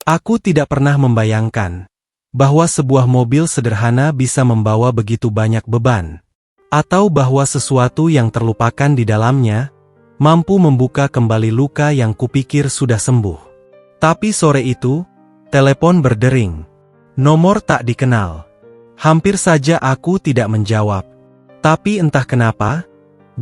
Aku tidak pernah membayangkan bahwa sebuah mobil sederhana bisa membawa begitu banyak beban, atau bahwa sesuatu yang terlupakan di dalamnya mampu membuka kembali luka yang kupikir sudah sembuh. Tapi sore itu, telepon berdering. Nomor tak dikenal. Hampir saja aku tidak menjawab. Tapi entah kenapa,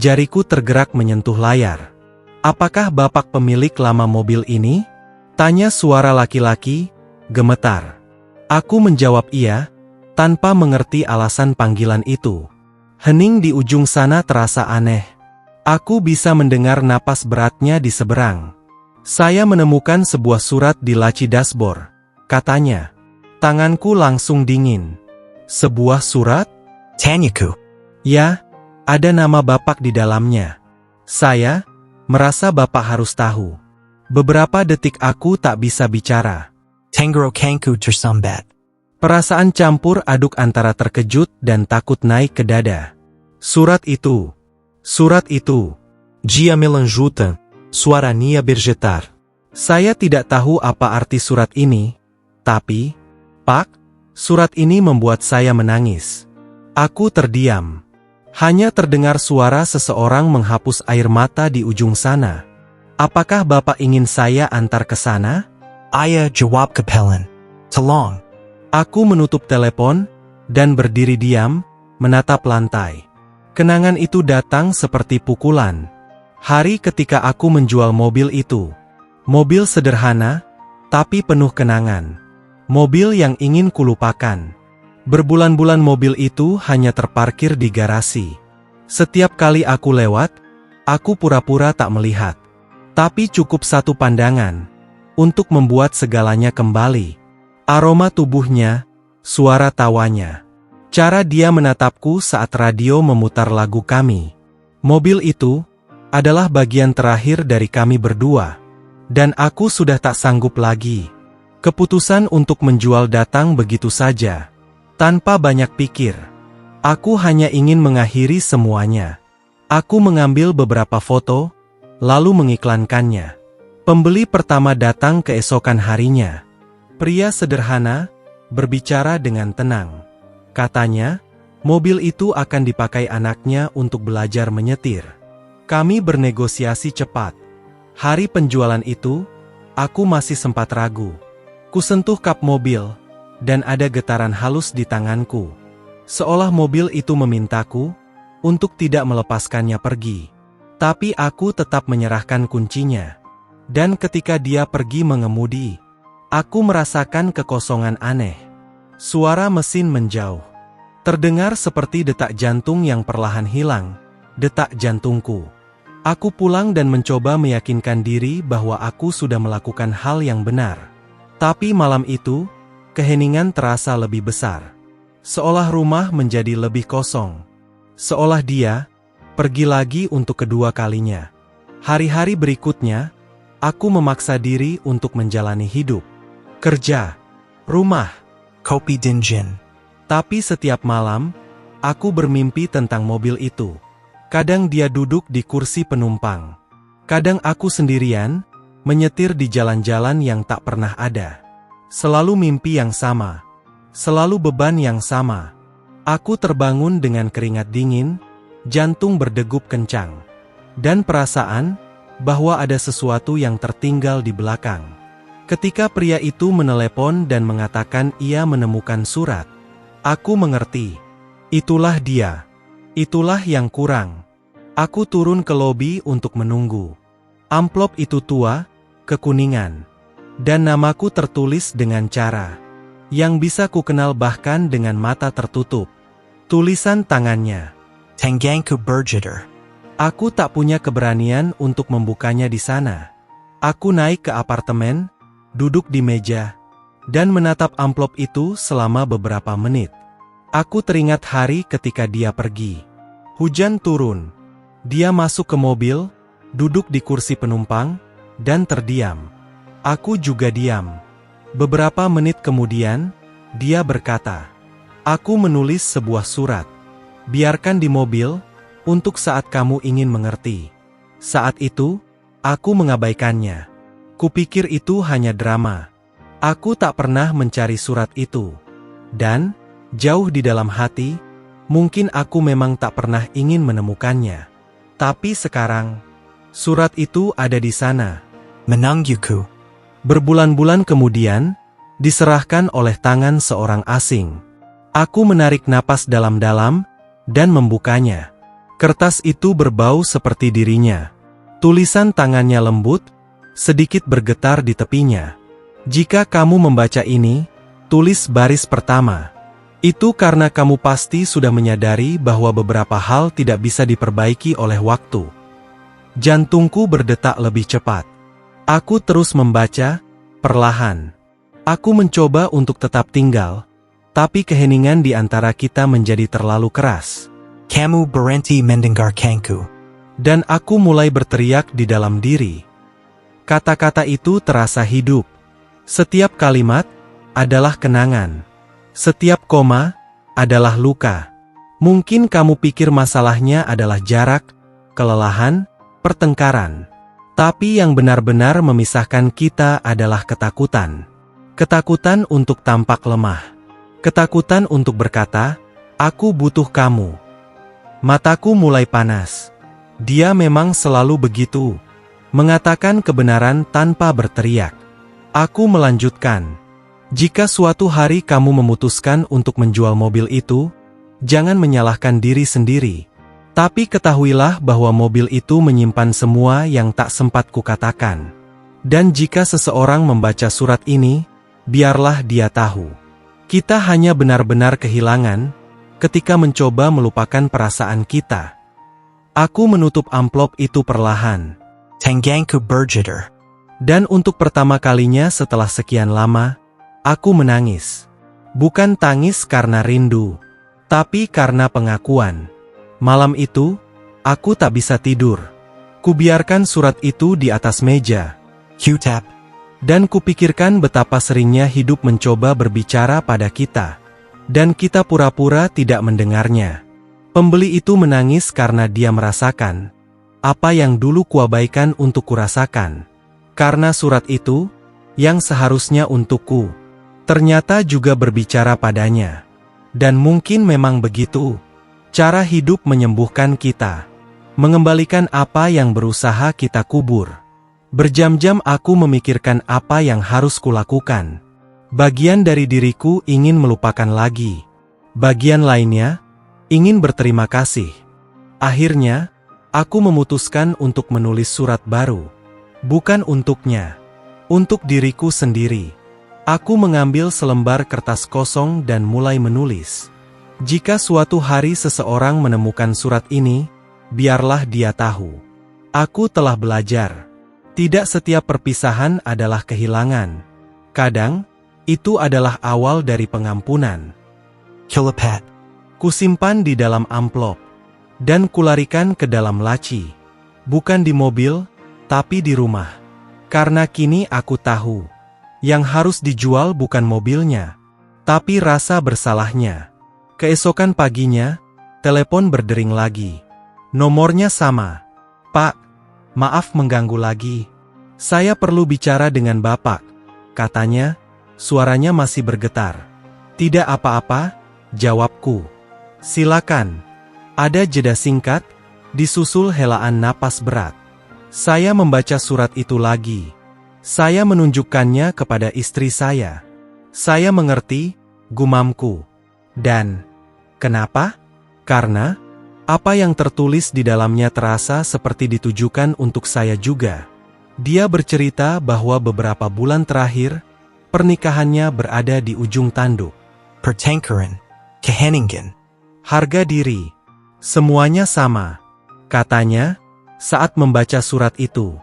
jariku tergerak menyentuh layar. "Apakah Bapak pemilik lama mobil ini?" Tanya suara laki-laki, gemetar. Aku menjawab iya, tanpa mengerti alasan panggilan itu. Hening di ujung sana terasa aneh. Aku bisa mendengar napas beratnya di seberang. "Saya menemukan sebuah surat di laci dashboard," katanya. Tanganku langsung dingin. "Sebuah surat?" Tanyaku. "Ya, ada nama Bapak di dalamnya. Saya merasa Bapak harus tahu." Beberapa detik aku tak bisa bicara. Tenggorokanku tersambat. Perasaan campur aduk antara terkejut dan takut naik ke dada. Surat itu. Dia melanjuta, suaranya bergetar. Saya tidak tahu apa arti surat ini, tapi, Pak, surat ini membuat saya menangis. Aku terdiam. Hanya terdengar suara seseorang menghapus air mata di ujung sana. "Apakah Bapak ingin saya antar ke sana?" Ayah jawab kepelan. Tolong. Aku menutup telepon dan berdiri diam, menatap lantai. Kenangan itu datang seperti pukulan. Hari ketika aku menjual mobil itu. Mobil sederhana, tapi penuh kenangan. Mobil yang ingin kulupakan. Berbulan-bulan mobil itu hanya terparkir di garasi. Setiap kali aku lewat, aku pura-pura tak melihat. Tapi cukup satu pandangan untuk membuat segalanya kembali. Aroma tubuhnya, suara tawanya, cara dia menatapku saat radio memutar lagu kami. Mobil itu adalah bagian terakhir dari kami berdua. Dan aku sudah tak sanggup lagi. Keputusan untuk menjual datang begitu saja. Tanpa banyak pikir. Aku hanya ingin mengakhiri semuanya. Aku mengambil beberapa foto, lalu mengiklankannya. Pembeli pertama datang keesokan harinya. Pria sederhana, berbicara dengan tenang. Katanya, mobil itu akan dipakai anaknya untuk belajar menyetir. Kami bernegosiasi cepat. Hari penjualan itu, aku masih sempat ragu. Kusentuh kap mobil, dan ada getaran halus di tanganku. Seolah mobil itu memintaku untuk tidak melepaskannya pergi. Tapi aku tetap menyerahkan kuncinya. Dan ketika dia pergi mengemudi, aku merasakan kekosongan aneh. Suara mesin menjauh. Terdengar seperti detak jantung yang perlahan hilang. Detak jantungku. Aku pulang dan mencoba meyakinkan diri bahwa aku sudah melakukan hal yang benar. Tapi malam itu, keheningan terasa lebih besar. Seolah rumah menjadi lebih kosong. Seolah dia pergi lagi untuk kedua kalinya. Hari-hari berikutnya, aku memaksa diri untuk menjalani hidup. Kerja, rumah, Kopi dinjen. tapi setiap malam, aku bermimpi tentang mobil itu. Kadang dia duduk di kursi penumpang. Kadang aku sendirian, menyetir di jalan-jalan yang tak pernah ada. Selalu mimpi yang sama. Selalu beban yang sama. Aku terbangun dengan keringat dingin, jantung berdegup kencang, dan perasaan bahwa ada sesuatu yang tertinggal di belakang. Ketika pria itu menelepon dan mengatakan ia menemukan surat, aku mengerti. Itulah dia. Itulah yang kurang. Aku turun ke lobi untuk menunggu. Amplop itu tua, kekuningan, dan namaku tertulis dengan cara yang bisa kukenal bahkan dengan mata tertutup. Tulisan tangannya. Tanganku bergetar. Aku tak punya keberanian untuk membukanya di sana. Aku naik ke apartemen, duduk di meja, dan menatap amplop itu selama beberapa menit. Aku teringat hari ketika dia pergi. Hujan turun. Dia masuk ke mobil, duduk di kursi penumpang, dan terdiam. Aku juga diam. Beberapa menit kemudian, dia berkata, "Aku menulis sebuah surat. Biarkan di mobil, untuk saat kamu ingin mengerti." Saat itu, aku mengabaikannya. Kupikir itu hanya drama. Aku tak pernah mencari surat itu. Dan, jauh di dalam hati, mungkin aku memang tak pernah ingin menemukannya. Tapi sekarang, surat itu ada di sana. Menangyuku. Berbulan-bulan kemudian, diserahkan oleh tangan seorang asing. Aku menarik napas dalam-dalam, dan membukanya. Kertas itu berbau seperti dirinya. Tulisan tangannya lembut, sedikit bergetar di tepinya. Jika kamu membaca ini, tulis baris pertama. Itu karena kamu pasti sudah menyadari bahwa beberapa hal tidak bisa diperbaiki oleh waktu. Jantungku berdetak lebih cepat. Aku terus membaca, perlahan. Aku mencoba untuk tetap tinggal, tapi keheningan di antara kita menjadi terlalu keras. Kamu berhenti mendengarkanku. Dan aku mulai berteriak di dalam diri. Kata-kata itu terasa hidup. Setiap kalimat adalah kenangan. Setiap koma adalah luka. Mungkin kamu pikir masalahnya adalah jarak, kelelahan, pertengkaran. Tapi yang benar-benar memisahkan kita adalah ketakutan. Ketakutan untuk tampak lemah. Ketakutan untuk berkata, "Aku butuh kamu." Mataku mulai panas. Dia memang selalu begitu. Mengatakan kebenaran tanpa berteriak. Aku melanjutkan. Jika suatu hari kamu memutuskan untuk menjual mobil itu, jangan menyalahkan diri sendiri. Tapi ketahuilah bahwa mobil itu menyimpan semua yang tak sempat kukatakan. Dan jika seseorang membaca surat ini, biarlah dia tahu. Kita hanya benar-benar kehilangan ketika mencoba melupakan perasaan kita. Aku menutup amplop itu perlahan. Tanganku bergetar. Dan untuk pertama kalinya setelah sekian lama, aku menangis. Bukan tangis karena rindu, tapi karena pengakuan. Malam itu, aku tak bisa tidur. Kubiarkan surat itu di atas meja. Q-tap. Dan kupikirkan betapa seringnya hidup mencoba berbicara pada kita. Dan kita pura-pura tidak mendengarnya. Pembeli itu menangis karena dia merasakan apa yang dulu kuabaikan untuk kurasakan. Karena surat itu, yang seharusnya untukku, ternyata juga berbicara padanya. Dan mungkin memang begitu. Cara hidup menyembuhkan kita. Mengembalikan apa yang berusaha kita kubur. Berjam-jam aku memikirkan apa yang harus kulakukan. Bagian dari diriku ingin melupakan lagi. Bagian lainnya, ingin berterima kasih. Akhirnya, aku memutuskan untuk menulis surat baru. Bukan untuknya. Untuk diriku sendiri. Aku mengambil selembar kertas kosong dan mulai menulis. Jika suatu hari seseorang menemukan surat ini, biarlah dia tahu. Aku telah belajar. Tidak setiap perpisahan adalah kehilangan. Kadang, itu adalah awal dari pengampunan. Kilopat. Kusimpan di dalam amplop. Dan kularikan ke dalam laci. Bukan di mobil, tapi di rumah. Karena kini aku tahu. Yang harus dijual bukan mobilnya, tapi rasa bersalahnya. Keesokan paginya, telepon berdering lagi. Nomornya sama. "Pak, maaf mengganggu lagi. Saya perlu bicara dengan Bapak," katanya, suaranya masih bergetar. "Tidak apa-apa," jawabku. "Silakan." Ada jeda singkat, disusul helaan napas berat. Saya membaca surat itu lagi. Saya menunjukkannya kepada istri saya. "Saya mengerti," gumamku. Dan, kenapa? Karena, apa yang tertulis di dalamnya terasa seperti ditujukan untuk saya juga. Dia bercerita bahwa beberapa bulan terakhir, pernikahannya berada di ujung tanduk. Pertengkaran. Keheningen. Harga diri. Semuanya sama. Katanya, saat membaca surat itu,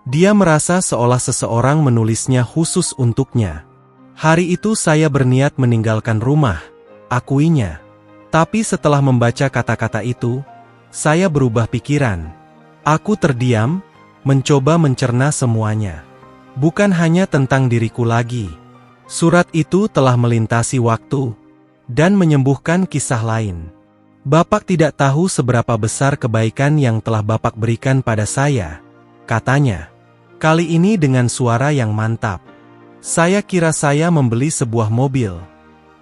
dia merasa seolah seseorang menulisnya khusus untuknya. Hari itu saya berniat meninggalkan rumah, akuinya. Tapi setelah membaca kata-kata itu, saya berubah pikiran. Aku terdiam, mencoba mencerna semuanya. Bukan hanya tentang diriku lagi. Surat itu telah melintasi waktu dan menyembuhkan kisah lain. "Bapak tidak tahu seberapa besar kebaikan yang telah Bapak berikan pada saya," katanya. Kali ini dengan suara yang mantap. Saya kira saya membeli sebuah mobil.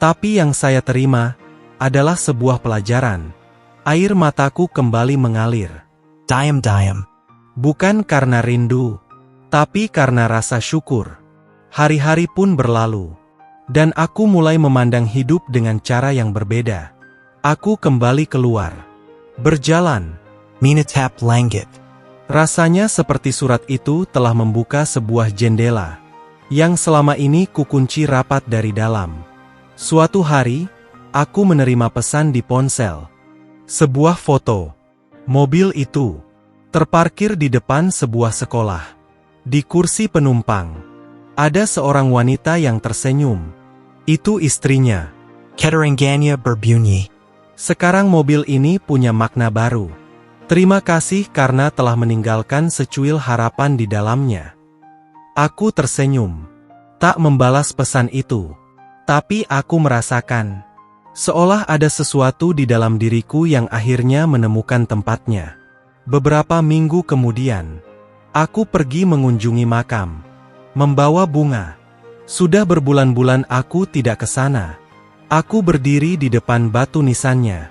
Tapi yang saya terima adalah sebuah pelajaran. Air mataku kembali mengalir. Diam. Bukan karena rindu, tapi karena rasa syukur. Hari-hari pun berlalu. Dan aku mulai memandang hidup dengan cara yang berbeda. Aku kembali keluar. Berjalan. Menatap langit. Rasanya seperti surat itu telah membuka sebuah jendela yang selama ini kukunci rapat dari dalam. Suatu hari, aku menerima pesan di ponsel. Sebuah foto. Mobil itu terparkir di depan sebuah sekolah. Di kursi penumpang, ada seorang wanita yang tersenyum. Itu istrinya. Keterangannya berbunyi. Sekarang mobil ini punya makna baru. Terima kasih karena telah meninggalkan secuil harapan di dalamnya. Aku tersenyum. Tak membalas pesan itu. Tapi aku merasakan seolah ada sesuatu di dalam diriku yang akhirnya menemukan tempatnya. Beberapa minggu kemudian, aku pergi mengunjungi makam, membawa bunga. Sudah berbulan-bulan aku tidak ke sana. Aku berdiri di depan batu nisannya,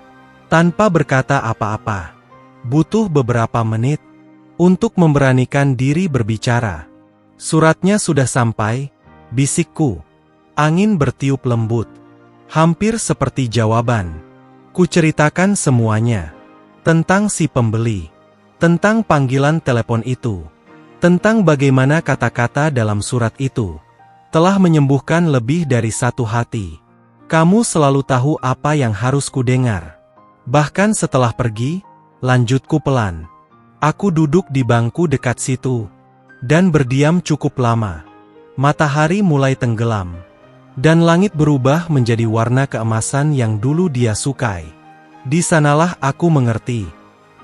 tanpa berkata apa-apa. Butuh beberapa menit untuk memberanikan diri berbicara. Suratnya sudah sampai, bisikku. Angin bertiup lembut. Hampir seperti jawaban. Kuceritakan semuanya. Tentang si pembeli. Tentang panggilan telepon itu. Tentang bagaimana kata-kata dalam surat itu telah menyembuhkan lebih dari satu hati. Kamu selalu tahu apa yang harus kudengar. Bahkan setelah pergi, lanjutku pelan. Aku duduk di bangku dekat situ dan berdiam cukup lama. Matahari mulai tenggelam. Dan langit berubah menjadi warna keemasan yang dulu dia sukai. Di sanalah aku mengerti.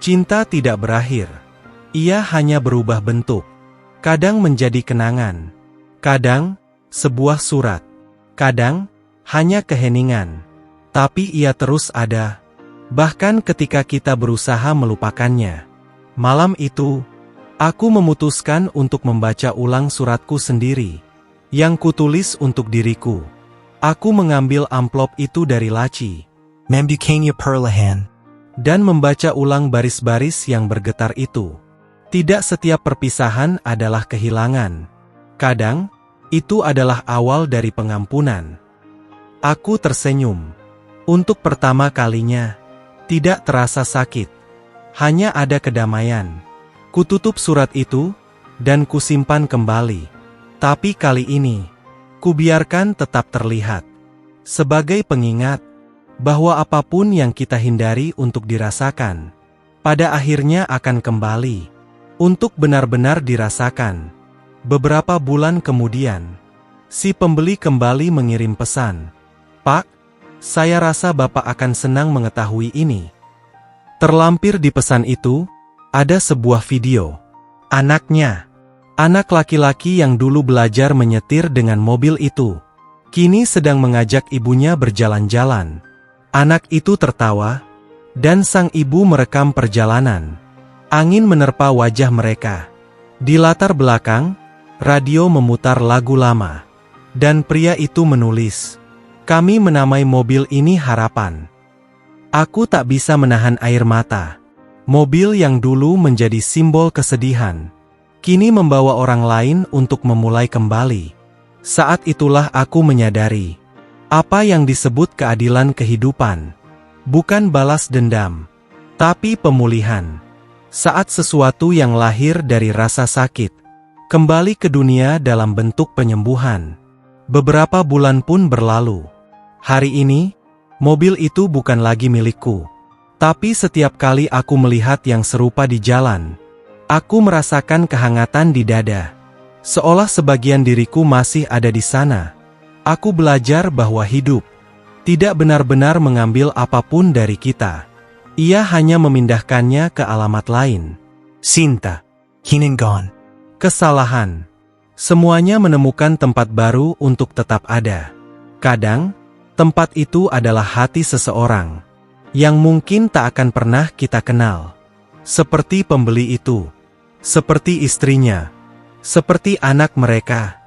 Cinta tidak berakhir. Ia hanya berubah bentuk. Kadang menjadi kenangan. Kadang, sebuah surat. Kadang, hanya keheningan. Tapi ia terus ada. Bahkan ketika kita berusaha melupakannya. Malam itu, aku memutuskan untuk membaca ulang suratku sendiri. Yang kutulis untuk diriku. Aku mengambil amplop itu dari laci. Membukanya perlahan. Dan membaca ulang baris-baris yang bergetar itu. Tidak setiap perpisahan adalah kehilangan. Kadang, itu adalah awal dari pengampunan. Aku tersenyum. Untuk pertama kalinya, tidak terasa sakit. Hanya ada kedamaian. Kututup surat itu, dan kusimpan kembali. Tapi kali ini, kubiarkan tetap terlihat. Sebagai pengingat, bahwa apapun yang kita hindari untuk dirasakan, pada akhirnya akan kembali. Untuk benar-benar dirasakan. Beberapa bulan kemudian, si pembeli kembali mengirim pesan. Pak, saya rasa Bapak akan senang mengetahui ini. Terlampir di pesan itu, ada sebuah video. Anaknya. Anak laki-laki yang dulu belajar menyetir dengan mobil itu, kini sedang mengajak ibunya berjalan-jalan. Anak itu tertawa, dan sang ibu merekam perjalanan. Angin menerpa wajah mereka. Di latar belakang, radio memutar lagu lama. Dan pria itu menulis, "Kami menamai mobil ini Harapan." Aku tak bisa menahan air mata. Mobil yang dulu menjadi simbol kesedihan, kini membawa orang lain untuk memulai kembali. Saat itulah aku menyadari, apa yang disebut keadilan kehidupan, bukan balas dendam, tapi pemulihan. Saat sesuatu yang lahir dari rasa sakit, kembali ke dunia dalam bentuk penyembuhan. Beberapa bulan pun berlalu. Hari ini, mobil itu bukan lagi milikku. Tapi setiap kali aku melihat yang serupa di jalan, aku merasakan kehangatan di dada. Seolah sebagian diriku masih ada di sana. Aku belajar bahwa hidup tidak benar-benar mengambil apapun dari kita. Ia hanya memindahkannya ke alamat lain. Cinta. Hinangon. Kesalahan. Semuanya menemukan tempat baru untuk tetap ada. Kadang, tempat itu adalah hati seseorang yang mungkin tak akan pernah kita kenal. Seperti pembeli itu. Seperti istrinya, seperti anak mereka,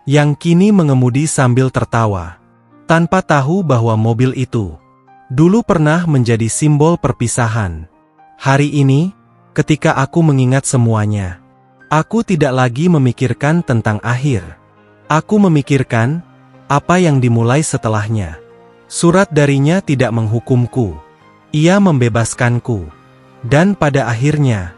yang kini mengemudi sambil tertawa, tanpa tahu bahwa mobil itu dulu pernah menjadi simbol perpisahan. Hari ini, ketika aku mengingat semuanya, aku tidak lagi memikirkan tentang akhir. Aku memikirkan apa yang dimulai setelahnya. Surat darinya tidak menghukumku. Ia membebaskanku. Dan pada akhirnya,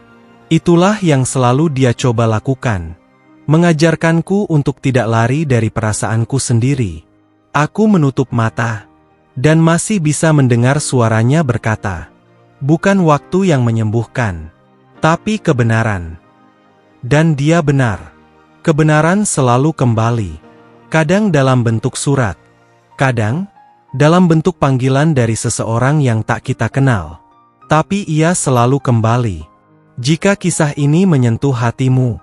itulah yang selalu dia coba lakukan. Mengajarkanku untuk tidak lari dari perasaanku sendiri. Aku menutup mata dan masih bisa mendengar suaranya berkata, "Bukan waktu yang menyembuhkan, tapi kebenaran." Dan dia benar. Kebenaran selalu kembali. Kadang dalam bentuk surat, kadang dalam bentuk panggilan dari seseorang yang tak kita kenal. Tapi ia selalu kembali. Jika kisah ini menyentuh hatimu,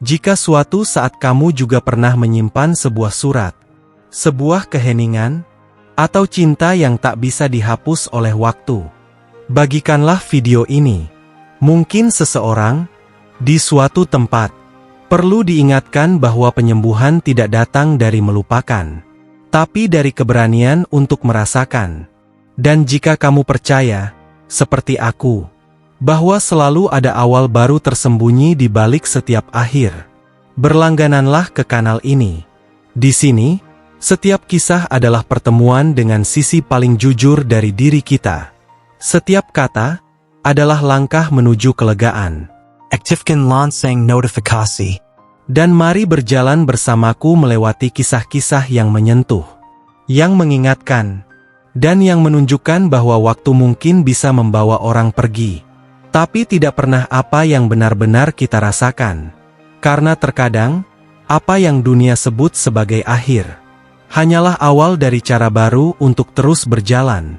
jika suatu saat kamu juga pernah menyimpan sebuah surat, sebuah keheningan, atau cinta yang tak bisa dihapus oleh waktu, bagikanlah video ini. Mungkin seseorang di suatu tempat perlu diingatkan bahwa penyembuhan tidak datang dari melupakan, tapi dari keberanian untuk merasakan. Dan jika kamu percaya, seperti aku, bahwa selalu ada awal baru tersembunyi di balik setiap akhir, berlanggananlah ke kanal ini. Di sini, setiap kisah adalah pertemuan dengan sisi paling jujur dari diri kita. Setiap kata adalah langkah menuju kelegaan. Aktifkan lonceng notifikasi. Dan mari berjalan bersamaku melewati kisah-kisah yang menyentuh, yang mengingatkan, dan yang menunjukkan bahwa waktu mungkin bisa membawa orang pergi, tapi tidak pernah apa yang benar-benar kita rasakan. Karena terkadang, apa yang dunia sebut sebagai akhir, hanyalah awal dari cara baru untuk terus berjalan.